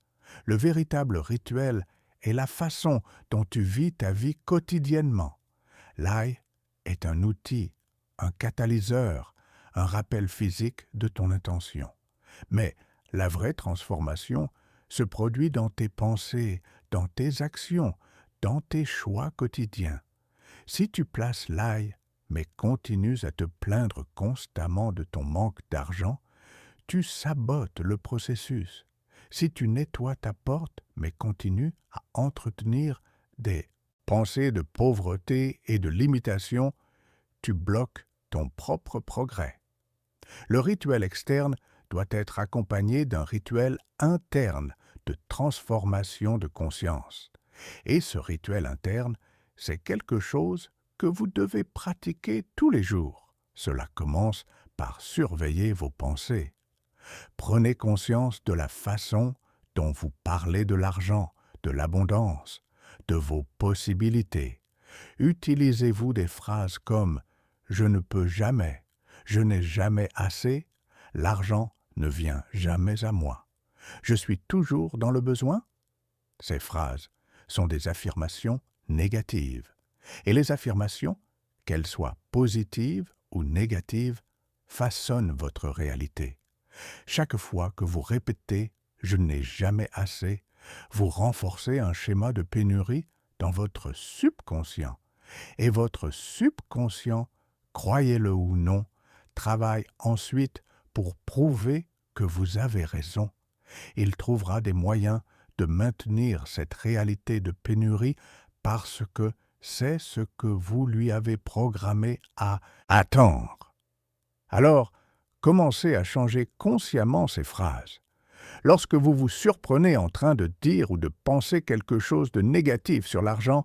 Le véritable rituel est la façon dont tu vis ta vie quotidiennement. L'ail est un outil, un catalyseur, un rappel physique de ton intention. Mais la vraie transformation se produit dans tes pensées, dans tes actions, dans tes choix quotidiens. Si tu places l'ail, mais continues à te plaindre constamment de ton manque d'argent, tu sabotes le processus. Si tu nettoies ta porte, mais continues à entretenir des pensées de pauvreté et de limitation, tu bloques ton propre progrès. Le rituel externe doit être accompagné d'un rituel interne de transformation de conscience. Et ce rituel interne, c'est quelque chose que vous devez pratiquer tous les jours. Cela commence par surveiller vos pensées. Prenez conscience de la façon dont vous parlez de l'argent, de l'abondance, de vos possibilités. Utilisez-vous des phrases comme « je ne peux jamais »,« je n'ai jamais assez »,« l'argent ne vient jamais à moi »,« je suis toujours dans le besoin ». Ces phrases sont des affirmations négatives. Et les affirmations, qu'elles soient positives ou négatives, façonnent votre réalité. Chaque fois que vous répétez « je n'ai jamais assez », vous renforcez un schéma de pénurie dans votre subconscient. Et votre subconscient, croyez-le ou non, travaille ensuite pour prouver que vous avez raison. Il trouvera des moyens de maintenir cette réalité de pénurie parce que c'est ce que vous lui avez programmé à attendre. Alors, commencez à changer consciemment ces phrases. Lorsque vous vous surprenez en train de dire ou de penser quelque chose de négatif sur l'argent,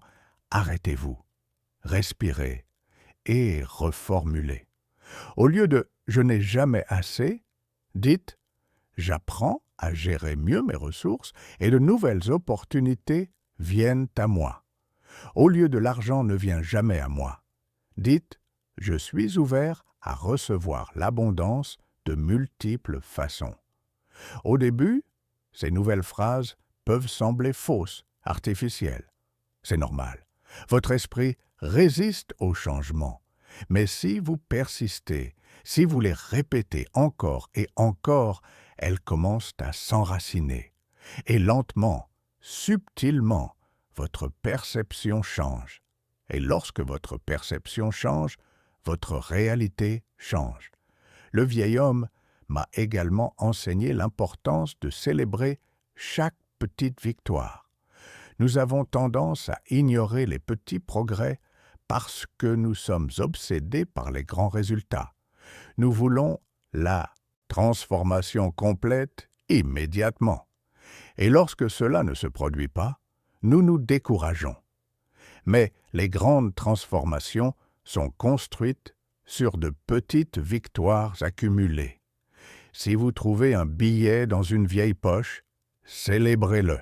arrêtez-vous, respirez et reformulez. Au lieu de « je n'ai jamais assez », dites « j'apprends à gérer mieux mes ressources et de nouvelles opportunités viennent à moi ». Au lieu de « l'argent ne vient jamais à moi », dites « je suis ouvert à recevoir l'abondance de multiples façons ». Au début, ces nouvelles phrases peuvent sembler fausses, artificielles. C'est normal. Votre esprit résiste au changement. Mais si vous persistez, si vous les répétez encore et encore, elles commencent à s'enraciner. Et lentement, subtilement, votre perception change. Et lorsque votre perception change, votre réalité change. Le vieil homme m'a également enseigné l'importance de célébrer chaque petite victoire. Nous avons tendance à ignorer les petits progrès parce que nous sommes obsédés par les grands résultats. Nous voulons la transformation complète immédiatement. Et lorsque cela ne se produit pas, nous nous décourageons. Mais les grandes transformations sont construites sur de petites victoires accumulées. Si vous trouvez un billet dans une vieille poche, célébrez-le.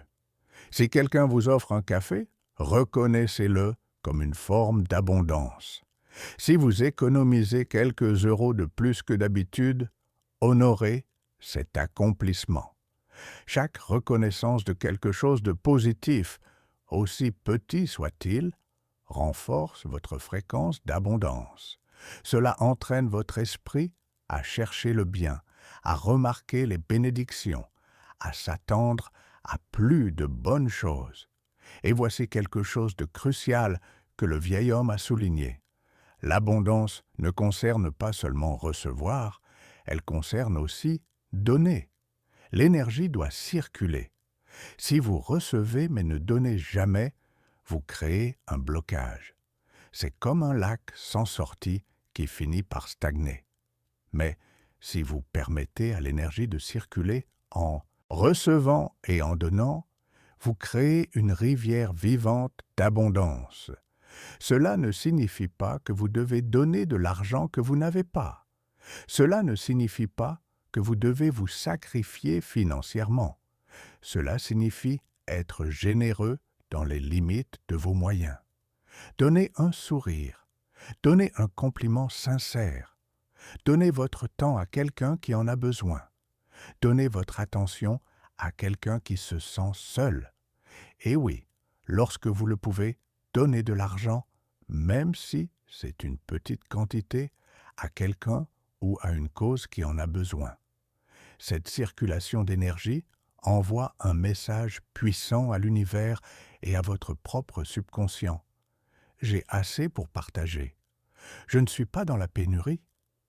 Si quelqu'un vous offre un café, reconnaissez-le comme une forme d'abondance. Si vous économisez quelques euros de plus que d'habitude, honorez cet accomplissement. Chaque reconnaissance de quelque chose de positif, aussi petit soit-il, renforce votre fréquence d'abondance. Cela entraîne votre esprit à chercher le bien, à remarquer les bénédictions, à s'attendre à plus de bonnes choses. Et voici quelque chose de crucial que le vieil homme a souligné. L'abondance ne concerne pas seulement recevoir, elle concerne aussi donner. L'énergie doit circuler. Si vous recevez mais ne donnez jamais, vous créez un blocage. C'est comme un lac sans sortie qui finit par stagner. Mais si vous permettez à l'énergie de circuler en recevant et en donnant, vous créez une rivière vivante d'abondance. Cela ne signifie pas que vous devez donner de l'argent que vous n'avez pas. Cela ne signifie pas que vous devez vous sacrifier financièrement. Cela signifie être généreux dans les limites de vos moyens. Donnez un sourire, donnez un compliment sincère, donnez votre temps à quelqu'un qui en a besoin, donnez votre attention à quelqu'un qui se sent seul. Et oui, lorsque vous le pouvez, donnez de l'argent, même si c'est une petite quantité, à quelqu'un ou à une cause qui en a besoin. Cette circulation d'énergie envoie un message puissant à l'univers et à votre propre subconscient. J'ai assez pour partager. Je ne suis pas dans la pénurie,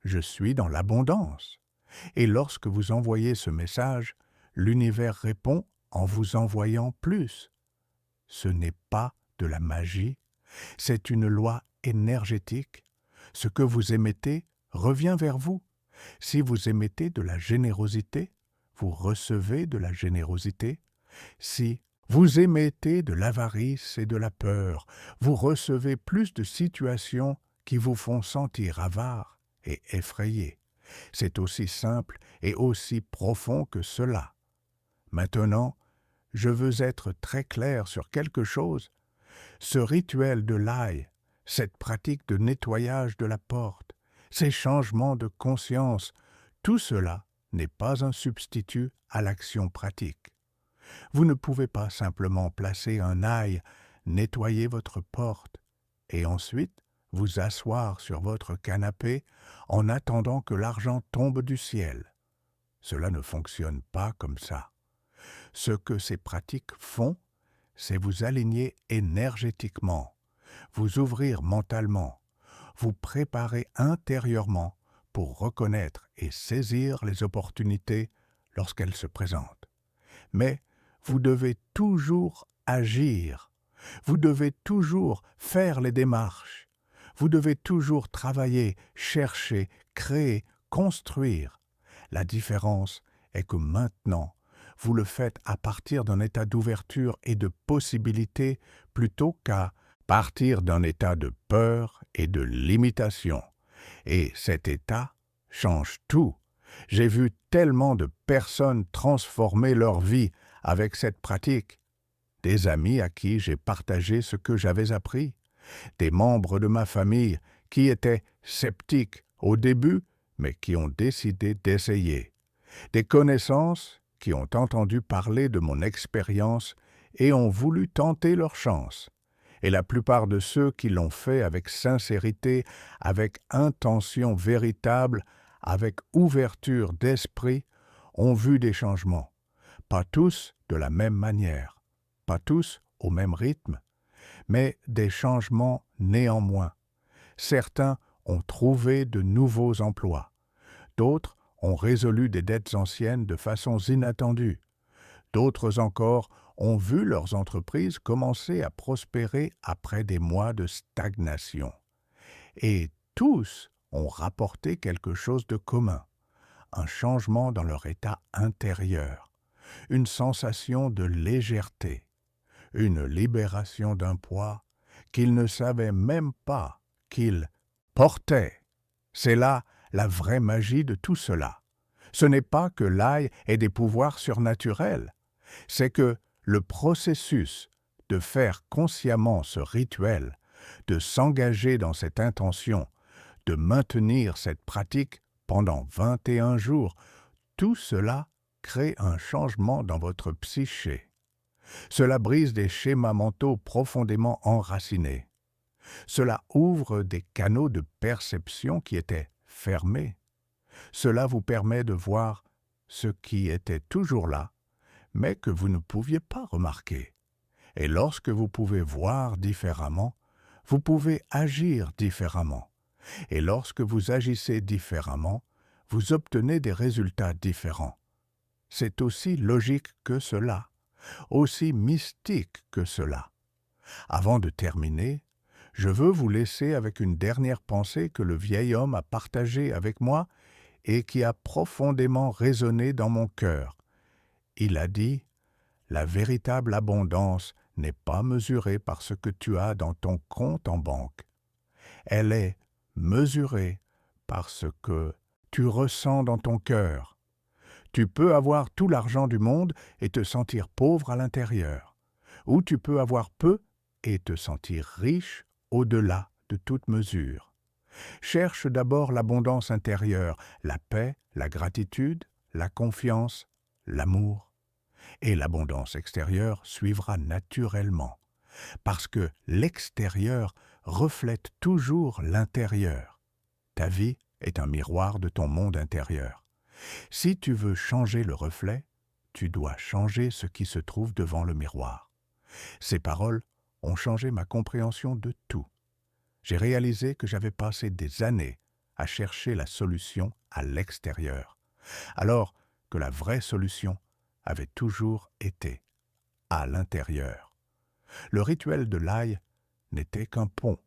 je suis dans l'abondance. Et lorsque vous envoyez ce message, l'univers répond en vous envoyant plus. Ce n'est pas de la magie, c'est une loi énergétique. Ce que vous émettez revient vers vous. Si vous émettez de la générosité, vous recevez de la générosité. Si vous émettez de l'avarice et de la peur, vous recevez plus de situations qui vous font sentir avare et effrayé. C'est aussi simple et aussi profond que cela. Maintenant, je veux être très clair sur quelque chose. Ce rituel de l'ail, cette pratique de nettoyage de la porte, ces changements de conscience, tout cela n'est pas un substitut à l'action pratique. Vous ne pouvez pas simplement placer un ail, nettoyer votre porte et ensuite vous asseoir sur votre canapé en attendant que l'argent tombe du ciel. Cela ne fonctionne pas comme ça. Ce que ces pratiques font, c'est vous aligner énergétiquement, vous ouvrir mentalement, vous préparer intérieurement pour reconnaître et saisir les opportunités lorsqu'elles se présentent. Mais vous devez toujours agir, vous devez toujours faire les démarches, vous devez toujours travailler, chercher, créer, construire. La différence est que maintenant, vous le faites à partir d'un état d'ouverture et de possibilité plutôt qu'à partir d'un état de peur et de limitation. Et cet état change tout. J'ai vu tellement de personnes transformer leur vie avec cette pratique. Des amis à qui j'ai partagé ce que j'avais appris. Des membres de ma famille qui étaient sceptiques au début, mais qui ont décidé d'essayer. Des connaissances qui ont entendu parler de mon expérience et ont voulu tenter leur chance. Et la plupart de ceux qui l'ont fait avec sincérité, avec intention véritable, avec ouverture d'esprit, ont vu des changements. Pas tous de la même manière. pas tous au même rythme, mais des changements néanmoins. Certains ont trouvé de nouveaux emplois, d'autres ont résolu des dettes anciennes de façons inattendues, d'autres encore ont vu leurs entreprises commencer à prospérer après des mois de stagnation. Et tous ont rapporté quelque chose de commun, un changement dans leur état intérieur, une sensation de légèreté, une libération d'un poids qu'ils ne savaient même pas qu'ils portaient. C'est là la vraie magie de tout cela. Ce n'est pas que l'ail ait des pouvoirs surnaturels, c'est que le processus de faire consciemment ce rituel, de s'engager dans cette intention, de maintenir cette pratique pendant 21 jours, tout cela crée un changement dans votre psyché. Cela brise des schémas mentaux profondément enracinés. Cela ouvre des canaux de perception qui étaient fermés. Cela vous permet de voir ce qui était toujours là, mais que vous ne pouviez pas remarquer. Et lorsque vous pouvez voir différemment, vous pouvez agir différemment. Et lorsque vous agissez différemment, vous obtenez des résultats différents. C'est aussi logique que cela, aussi mystique que cela. Avant de terminer, je veux vous laisser avec une dernière pensée que le vieil homme a partagée avec moi et qui a profondément résonné dans mon cœur. Il a dit « La véritable abondance n'est pas mesurée par ce que tu as dans ton compte en banque. Elle est mesurée par ce que tu ressens dans ton cœur. Tu peux avoir tout l'argent du monde et te sentir pauvre à l'intérieur, ou tu peux avoir peu et te sentir riche au-delà de toute mesure. Cherche d'abord l'abondance intérieure, la paix, la gratitude, la confiance, l'amour. Et l'abondance extérieure suivra naturellement, parce que l'extérieur reflète toujours l'intérieur. Ta vie est un miroir de ton monde intérieur. Si tu veux changer le reflet, tu dois changer ce qui se trouve devant le miroir. Ces paroles ont changé ma compréhension de tout. J'ai réalisé que j'avais passé des années à chercher la solution à l'extérieur, alors que la vraie solution avait toujours été à l'intérieur. Le rituel de l'ail n'était qu'un pont,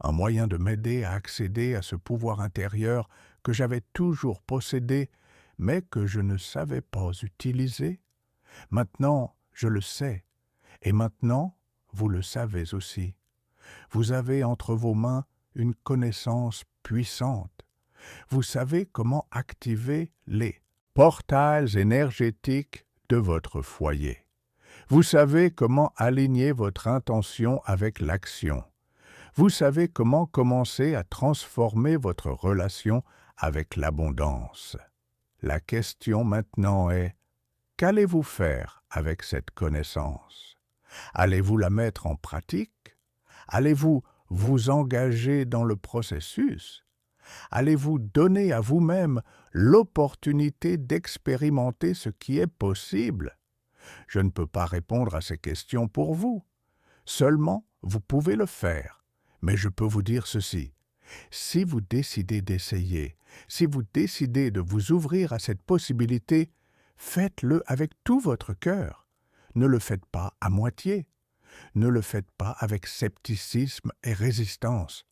un moyen de m'aider à accéder à ce pouvoir intérieur que j'avais toujours possédé, mais que je ne savais pas utiliser. Maintenant, je le sais, et maintenant, vous le savez aussi. Vous avez entre vos mains une connaissance puissante. Vous savez comment activer les portails énergétiques de votre foyer. Vous savez comment aligner votre intention avec l'action. Vous savez comment commencer à transformer votre relation avec l'abondance. La question maintenant est, qu'allez-vous faire avec cette connaissance? Allez-vous la mettre en pratique? Allez-vous vous engager dans le processus? Allez-vous donner à vous-même l'opportunité d'expérimenter ce qui est possible? Je ne peux pas répondre à ces questions pour vous. Seulement, vous pouvez le faire. Mais je peux vous dire ceci. Si vous décidez d'essayer, si vous décidez de vous ouvrir à cette possibilité, faites-le avec tout votre cœur. Ne le faites pas à moitié. Ne le faites pas avec scepticisme et résistance.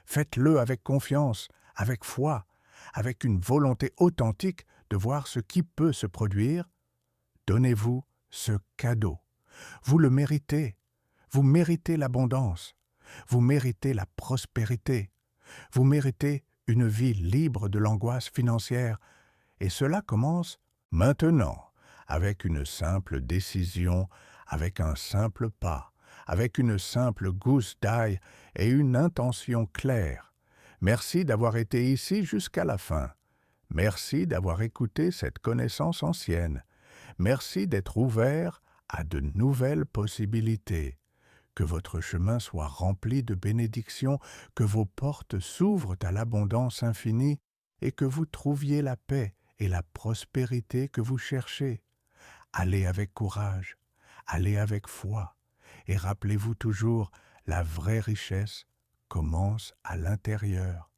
Faites-le avec confiance, avec foi, avec une volonté authentique de voir ce qui peut se produire. Donnez-vous ce cadeau. Vous le méritez. Vous méritez l'abondance. Vous méritez la prospérité. Vous méritez une vie libre de l'angoisse financière. Et cela commence maintenant, avec une simple décision, avec un simple pas, avec une simple gousse d'ail et une intention claire. Merci d'avoir été ici jusqu'à la fin. Merci d'avoir écouté cette connaissance ancienne. Merci d'être ouvert à de nouvelles possibilités. Que votre chemin soit rempli de bénédictions, que vos portes s'ouvrent à l'abondance infinie et que vous trouviez la paix et la prospérité que vous cherchez. Allez avec courage, Allez avec foi et rappelez-vous toujours, la vraie richesse commence à l'intérieur.